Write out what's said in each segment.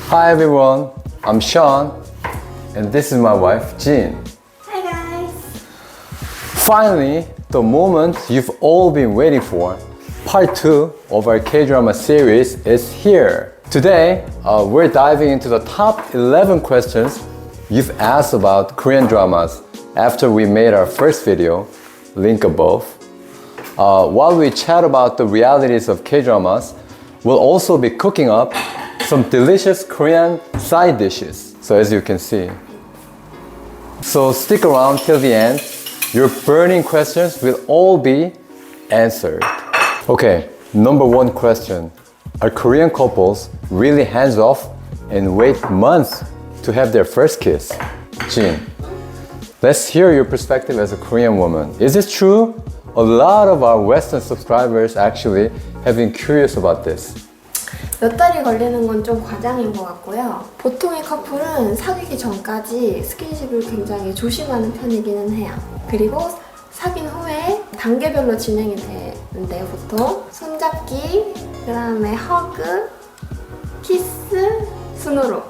Hi everyone, I'm Sean, and this is my wife, Jin. Hi guys! Finally, the moment you've all been waiting for, part 2 of our K-drama series is here. Today, we're diving into the top 11 questions you've asked about Korean dramas after we made our first video, link above. While we chat about the realities of K-dramas, we'll also be cooking up some delicious Korean side dishes. So as you can see. So stick around till the end. Your burning questions will all be answered. Okay, number 1 question. Are Korean couples really hands off and wait months to have their first kiss? Jin, let's hear your perspective as a Korean woman. Is it true? A lot of our Western subscribers actually have been curious about this. 몇 달이 걸리는 건 좀 과장인 것 같고요. 보통의 커플은 사귀기 전까지 스킨십을 굉장히 조심하는 편이기는 해요. 그리고 사귄 후에 단계별로 진행이 되는데요. 보통 손잡기, 그 다음에 허그, 키스 순으로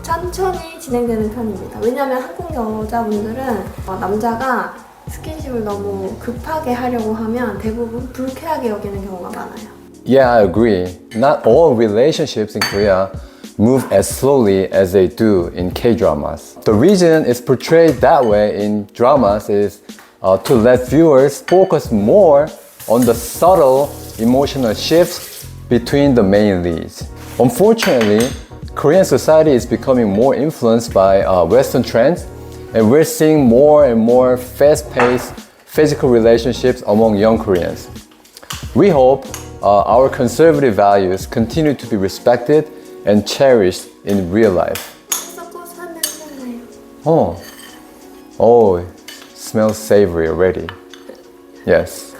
천천히 진행되는 편입니다. 왜냐하면 한국 여자분들은 남자가 스킨십을 너무 급하게 하려고 하면 대부분 불쾌하게 여기는 경우가 많아요. Yeah, I agree. Not all relationships in Korea move as slowly as they do in K-dramas. The reason it's portrayed that way in dramas is to let viewers focus more on the subtle emotional shifts between the main leads. Unfortunately, Korean society is becoming more influenced by Western trends, and we're seeing more and more fast-paced physical relationships among young Koreans. We hope our conservative values continue to be respected and cherished in real life. Oh, it smells savory already. Yes.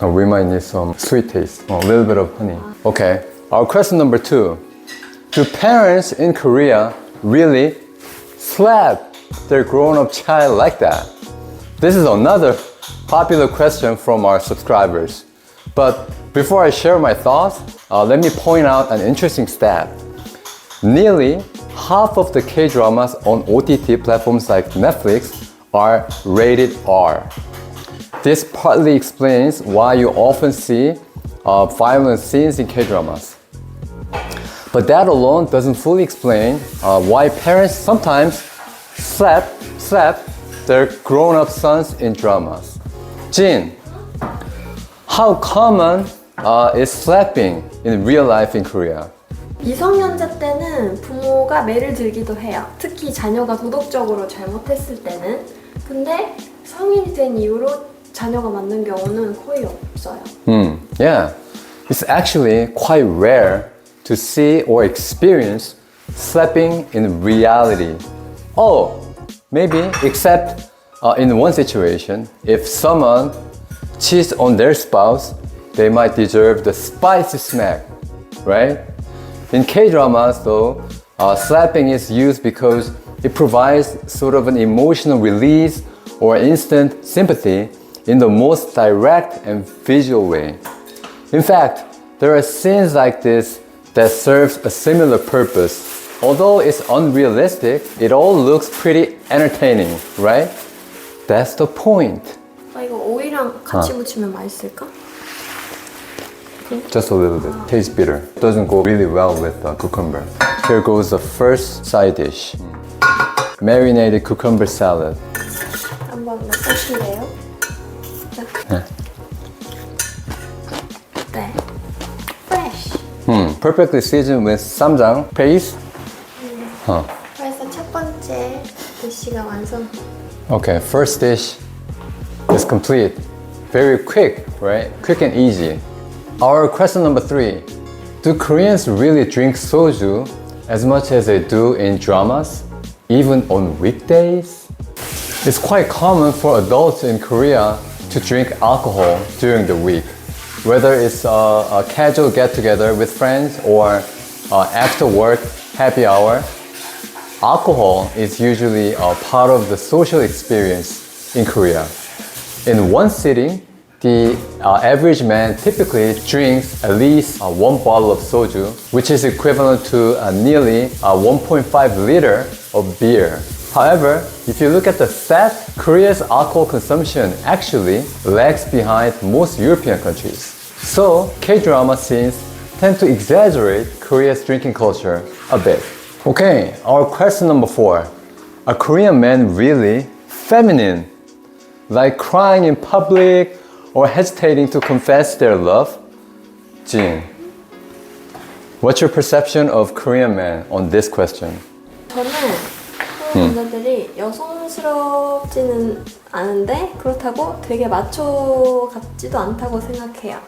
We might need some sweet taste, a little bit of honey. Okay, our question number 2. Do parents in Korea really slap their grown-up child like that? This is another popular question from our subscribers. But before I share my thoughts, let me point out an interesting stat. Nearly half of the K-dramas on OTT platforms like Netflix are rated R. This partly explains why you often see violent scenes in K-dramas. But that alone doesn't fully explain why parents sometimes slap their grown-up sons in dramas. Jin, how common is slapping in real life in Korea? 미성년자 때는 부모가 매를 들기도 해요. 특히 자녀가 도덕적으로 잘못했을 때는. 근데 성인이 된 이후로 자녀가 맞는 경우는 거의 없어요. Yeah, it's actually quite rare to see or experience slapping in reality. Oh, maybe except in one situation, if someone cheats on their spouse, they might deserve the spicy smack, right? In K-dramas though, slapping is used because it provides sort of an emotional release or instant sympathy in the most direct and visual way. In fact, there are scenes like this that serves a similar purpose. Although it's unrealistic, it all looks pretty entertaining, right? That's the point. 이거 오이랑 같이 무치면 맛있을까? Just a little bit. Tastes bitter. Doesn't go really well with cucumber. Here goes the first side dish. Marinated cucumber salad. 한번 맛보실래요? 네. 네. Fresh. Perfectly seasoned with 쌈장 paste. 벌써 첫 번째 디시가 완성. Okay, first dish is complete. Very quick, right? Quick and easy. Our question number 3. Do Koreans really drink soju as much as they do in dramas, even on weekdays? It's quite common for adults in Korea to drink alcohol during the week, whether it's a casual get-together with friends or after work happy hour. Alcohol is usually a part of the social experience in Korea. In one sitting, the average man typically drinks at least one bottle of soju, which is equivalent to nearly 1.5 liter of beer. However, if you look at the stats, Korea's alcohol consumption actually lags behind most European countries. So, K-drama scenes tend to exaggerate Korea's drinking culture a bit. Okay, our question number 4. Are Korean men really feminine? Like crying in public or hesitating to confess their love? Jin, what's your perception of Korean men on this question? 저는 한국 남자들이 여성스럽지는 않은데 그렇다고 되게 마초 같지도 않다고 생각해요.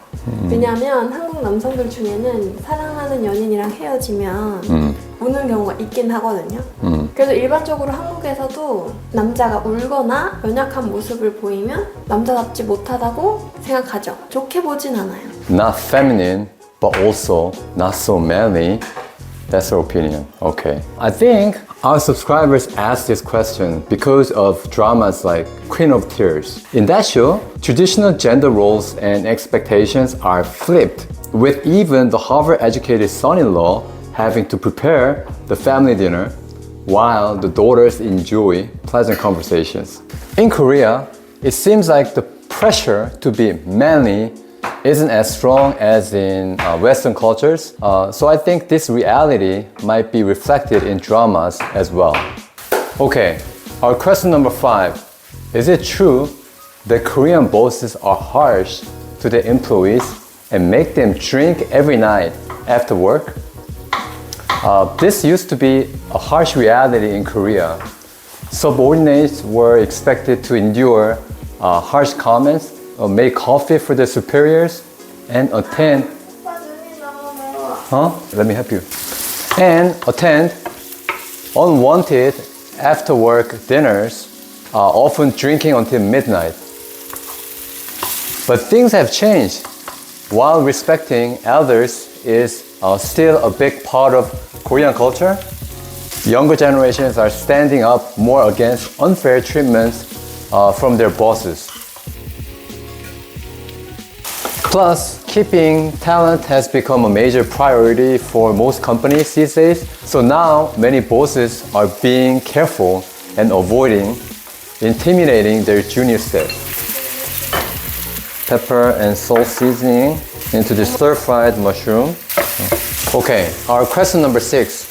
왜냐하면 한국 남성들 중에는 사랑하는 연인이랑 헤어지면 우는 경우가 있긴 하거든요. 그래서 일반적으로 한국에서도 남자가 울거나 연약한 모습을 보이면 남자답지 못하다고 생각하죠. 좋게 보진 않아요. Not feminine, but also not so manly. That's her opinion. Okay. I think our subscribers asked this question because of dramas like Queen of Tears. In that show, traditional gender roles and expectations are flipped, with even the Harvard-educated son-in-law having to prepare the family dinner while the daughters enjoy pleasant conversations. In Korea, it seems like the pressure to be manly isn't as strong as in Western cultures. So I think this reality might be reflected in dramas as well. Okay, our question number 5. Is it true that Korean bosses are harsh to their employees and make them drink every night after work? This used to be a harsh reality in Korea. Subordinates were expected to endure harsh comments, make coffee for their superiors, and attend. Let me help you. And attend unwanted after-work dinners, often drinking until midnight. But things have changed. While respecting elders is still a big part of Korean culture, younger generations are standing up more against unfair treatments from their bosses. Plus, keeping talent has become a major priority for most companies these days. So now, many bosses are being careful and avoiding intimidating their junior staff. Pepper and salt seasoning into the stir-fried mushroom. Okay, our question number 6.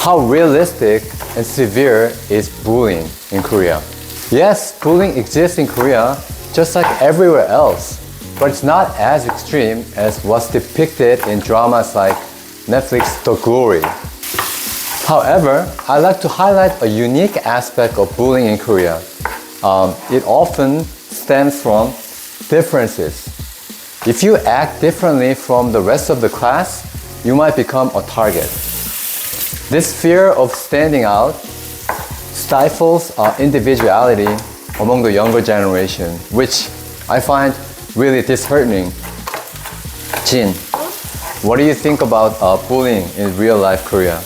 How realistic and severe is bullying in Korea? Yes, bullying exists in Korea just like everywhere else, but it's not as extreme as what's depicted in dramas like Netflix's The Glory. However, I'd like to highlight a unique aspect of bullying in Korea. It often stems from differences. If you act differently from the rest of the class, you might become a target. This fear of standing out stifles individuality among the younger generation, which I find really disheartening. Jin, what do you think about bullying in real life Korea?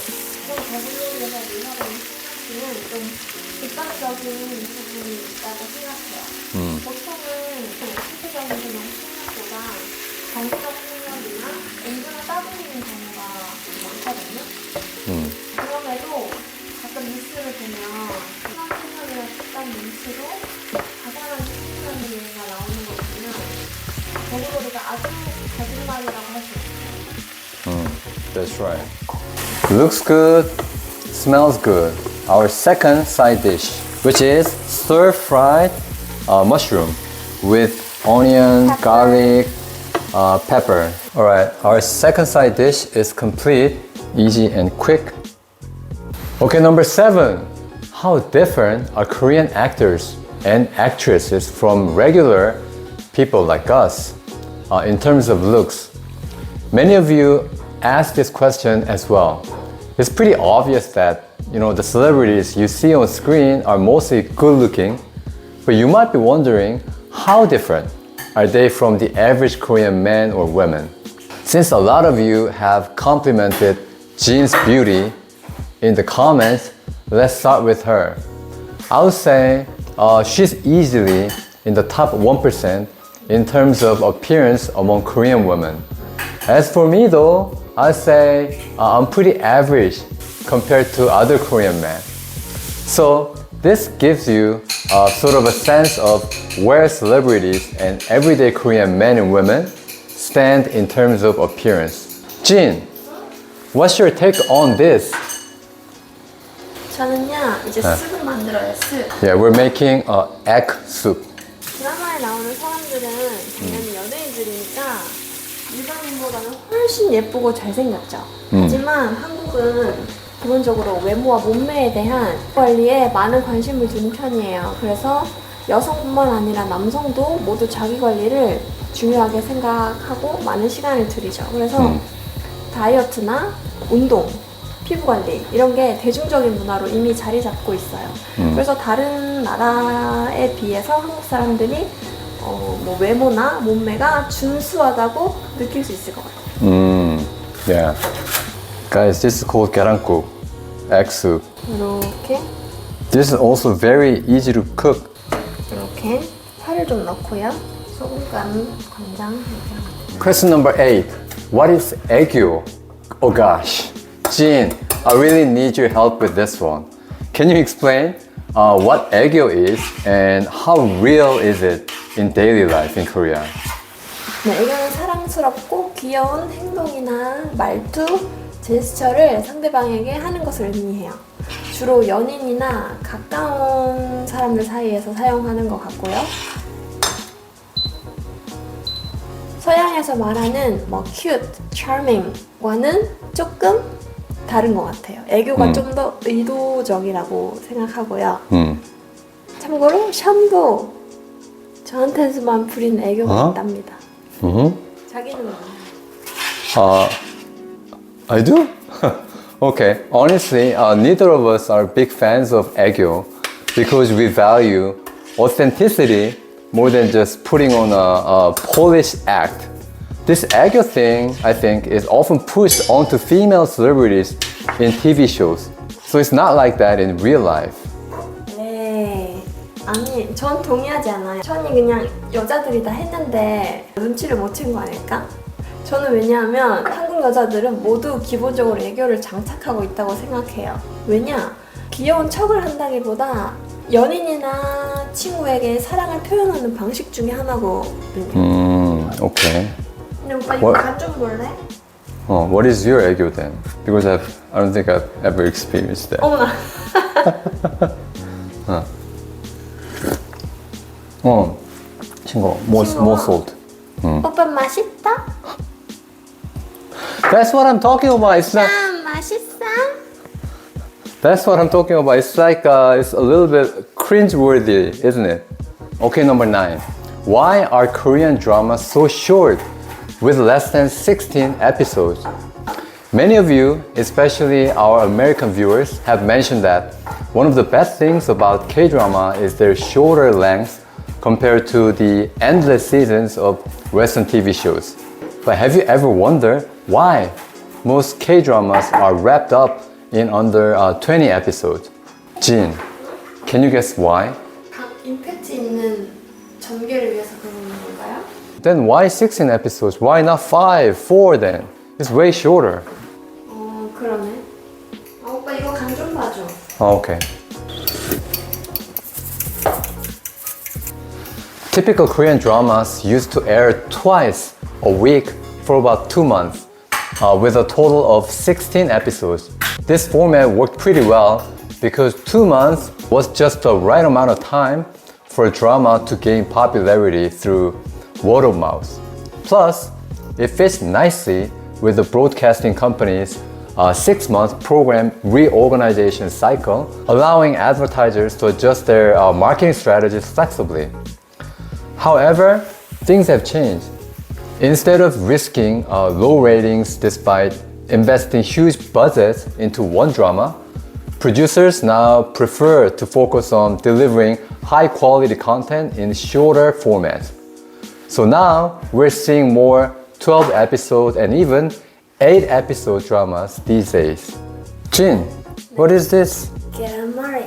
그럼에도 가끔 뉴스를 보면 수상 신문이나 집단 뉴스로 자잘한 신문이 얘기가 나오는 거 보면 거기서도 아주 거짓말이라고 할 수 있어요. That's right. Looks good, smells good. Our second side dish, which is stir-fried mushroom with onion, garlic, pepper. Alright, our second side dish is complete, easy and quick. Okay, number 7. How different are Korean actors and actresses from regular people like us in terms of looks? Many of you asked this question as well. It's pretty obvious that the celebrities you see on screen are mostly good looking, but you might be wondering how different are they from the average Korean man or women? Since a lot of you have complimented Jin's beauty in the comments, let's start with her. I would say she's easily in the top 1% in terms of appearance among Korean women. As for me though, I'd say I'm pretty average compared to other Korean men. So this gives you sort of a sense of where celebrities and everyday Korean men and women stand in terms of appearance. Jin, what's your take on this? 저는요, 이제 습을 만들어요, 습. Yeah, we're making egg soup. 드라마에 나오는 사람들은 당연히 연예인들이니까 일반인보다는 훨씬 예쁘고 잘생겼죠. 하지만 한국은 기본적으로 외모와 몸매에 대한 관리에 많은 관심을 두는 편이에요. 그래서 여성뿐만 아니라 남성도 모두 자기 관리를 중요하게 생각하고 많은 시간을 들이죠. 그래서 다이어트나 운동, 피부 관리 이런 게 대중적인 문화로 이미 자리 잡고 있어요. 그래서 다른 나라에 비해서 한국 사람들이 뭐 외모나 몸매가 준수하다고 느낄 수 있을 것 같아요. Yeah. Guys, this is called 계란국, egg soup. 이렇게 This is also very easy to cook. 이렇게 파를 좀 넣고요. 소금, 간장 이렇게. Question number 8. What is 애교? Oh gosh. Jin, I really need your help with this one. Can you explain what 애교 is and how real is it in daily life in Korea? 네, 애교는 사랑스럽고 귀여운 행동이나 말투, 제스처를 상대방에게 하는 것을 의미해요. 주로 연인이나 가까운 사람들 사이에서 사용하는 것 같고요. 서양에서 말하는 뭐 cute, charming과는 조금 다른 것 같아요. 애교가 좀 더 의도적이라고 생각하고요. 참고로 샴푸 저한테서만 부린 애교가 있답니다. 자기는 뭐예요? I do? Okay. Honestly, neither of us are big fans of 애교 because we value authenticity more than just putting on a polished act. This 애교 thing, I think, is often pushed onto female celebrities in TV shows. So it's not like that in real life. 네. 아니, 전 동의하지 않아요. 천이 그냥 여자들이 다 했는데 눈치를 못 챈 거 아닐까? 저는 왜냐하면 한국 여자들은 모두 기본적으로 애교를 장착하고 있다고 생각해요. 왜냐? 귀여운 척을 한다기보다 연인이나 친구에게 사랑을 표현하는 방식 중에 하나거든요. Okay. 근데 오빠 이거 간 좀 볼래? What is your 애교 then? Because I don't think I've ever experienced that. 어머나. 친구, more salt. 오빠 맛있다? That's what I'm talking about. It's not. 맛있어? That's what I'm talking about. It's like it's a little bit cringe-worthy, isn't it? Okay, number 9. Why are Korean dramas so short, with less than 16 episodes? Many of you, especially our American viewers, have mentioned that one of the best things about K-drama is their shorter length compared to the endless seasons of Western TV shows. But have you ever wondered why most K-dramas are wrapped up in under 20 episodes? Jin, can you guess why? 각 임팩트 있는 전개를 위해서 그러는 건가요? Then why 16 episodes? Why not 5, 4 then? It's way shorter. 그러네. 오빠 이거 간 좀 봐줘. Okay. Typical Korean dramas used to air twice a week for about 2 months, with a total of 16 episodes. This format worked pretty well because 2 months was just the right amount of time for a drama to gain popularity through word of mouth. Plus, it fits nicely with the broadcasting company's 6-month program reorganization cycle, allowing advertisers to adjust their marketing strategies flexibly. However, things have changed. Instead of risking low ratings despite investing huge budgets into one drama, producers now prefer to focus on delivering high quality content in shorter formats. So now we're seeing more 12 episode and even 8 episode dramas these days. Jin, what is this? 계란말이.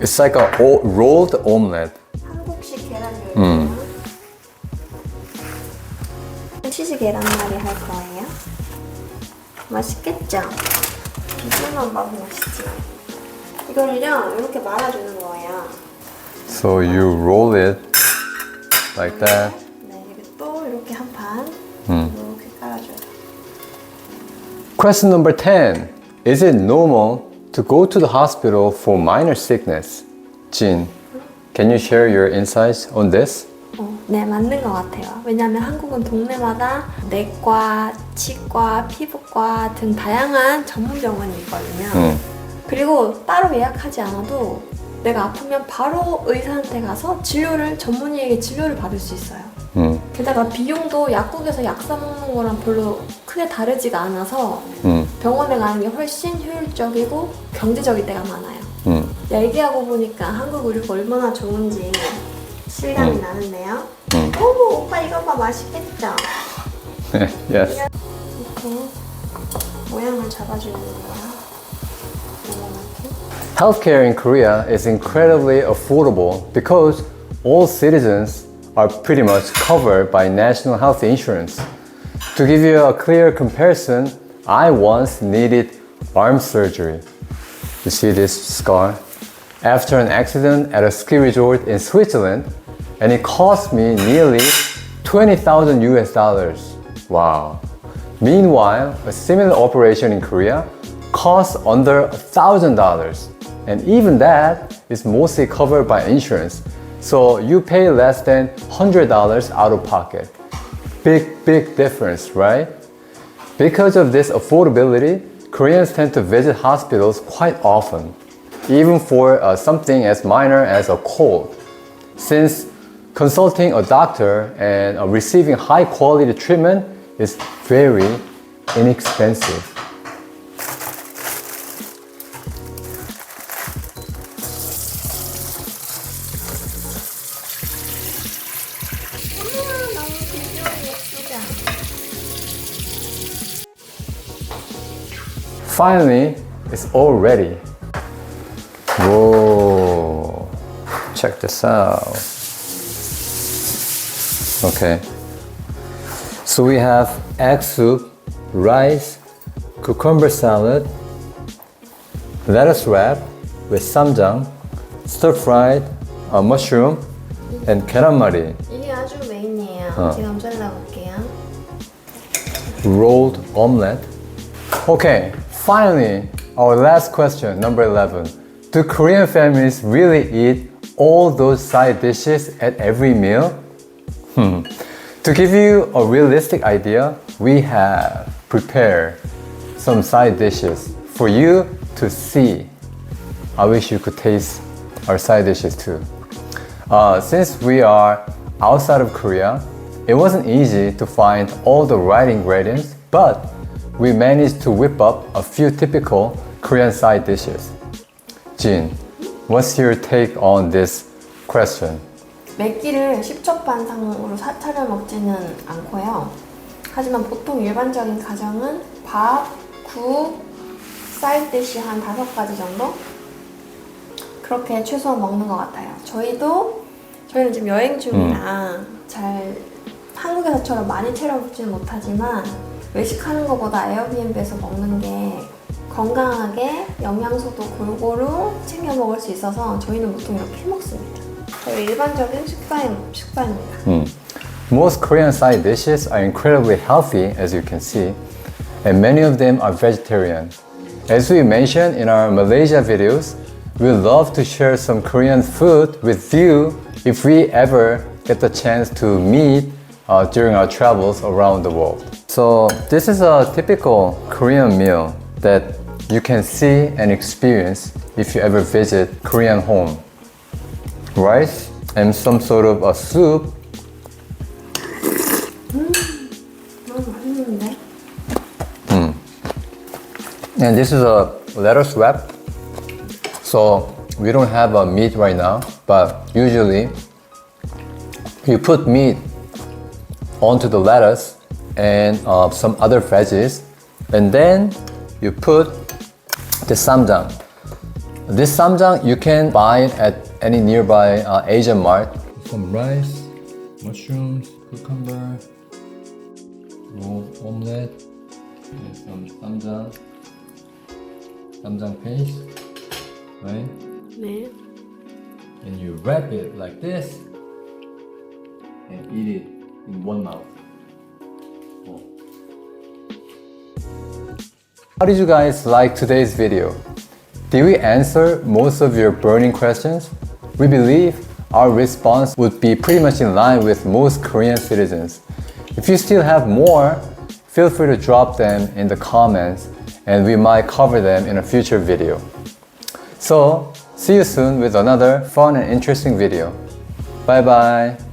It's like a rolled omelette. 한국식 계란 요리예요. 치즈 계란말이 할 거예요. 맛있겠죠? 비주얼만 봐도 맛있지. 이거를요, 이렇게 말아주는 거예요. So you roll it like that. 네, 이렇게 또 이렇게 한 판 이렇게 깔아줘요. Question number 10. Is it normal to go to the hospital for minor sickness? Jin, can you share your insights on this? 네, 맞는 것 같아요. 왜냐하면 한국은 동네마다 내과, 치과, 피부과 등 다양한 전문 병원이 있거든요. 그리고 따로 예약하지 않아도 내가 아프면 바로 의사한테 가서 전문의에게 진료를 받을 수 있어요. 게다가 비용도 약국에서 약 사 먹는 거랑 별로 크게 다르지가 않아서 병원에 가는 게 훨씬 효율적이고 경제적일 때가 많아요. 얘기하고 보니까 한국 의료가 얼마나 좋은지 실감이 나는데요. 오, 오빠 이거 봐, 맛있겠죠? Yes. 이렇게 모양을 잡아주는 거야. Healthcare in Korea is incredibly affordable because all citizens are pretty much covered by national health insurance. To give you a clear comparison, I once needed arm surgery. You see this scar? After an accident at a ski resort in Switzerland, and it cost me nearly 20,000 US dollars. Wow. Meanwhile, a similar operation in Korea costs under $1,000. And even that is mostly covered by insurance. So you pay less than $100 out of pocket. Big difference, right? Because of this affordability, Koreans tend to visit hospitals quite often, even for something as minor as a cold. Since consulting a doctor and receiving high quality treatment is very inexpensive. 너무 비주얼이 예쁘죠? Finally, it's all ready. Whoa, check this out. Okay, so we have egg soup, rice, cucumber salad, lettuce wrap with samjang, stir-fried mushroom, and keranmari, 이게 아주 메인이에요. 제가 한번 잘라볼게요. rolled omelette. Okay, finally, our last question, number 11. Do Korean families really eat all those side dishes at every meal? To give you a realistic idea, we have prepared some side dishes for you to see. I wish you could taste our side dishes too. Since we are outside of Korea, it wasn't easy to find all the right ingredients, but we managed to whip up a few typical Korean side dishes. Jin, what's your take on this question? 맵기를 십첩반상으로 차려 먹지는 않고요. 하지만 보통 일반적인 가정은 밥, 국, 사이드디시 한 5가지 정도? 그렇게 최소한 먹는 것 같아요. 저희는 지금 여행 중이라 잘 한국에서처럼 많이 차려 먹지는 못하지만 외식하는 것보다 에어비앤비에서 먹는 게 건강하게 영양소도 골고루 챙겨 먹을 수 있어서 저희는 보통 이렇게 해 먹습니다. 저희 일반적인 식단입니다. Most Korean side dishes are incredibly healthy, as you can see, and many of them are vegetarian. As we mentioned in our Malaysia videos, we love to share some Korean food with you if we ever get the chance to meet during our travels around the world. So this is a typical Korean meal that you can see and experience if you ever visit Korean home. Rice and some sort of a soup. 너무 맛있는데? And this is a lettuce wrap. So we don't have a meat right now, but usually you put meat onto the lettuce and some other veggies, and then you put the samjang. This samjang you can buy it at any nearby Asian mart. Some rice, mushrooms, cucumber, omelette, some 쌈장 paste, right? 네. And you wrap it like this and eat it in one mouth. How did you guys like today's video? Did we answer most of your burning questions? We believe our response would be pretty much in line with most Korean citizens. If you still have more, feel free to drop them in the comments and we might cover them in a future video. So, see you soon with another fun and interesting video. Bye bye!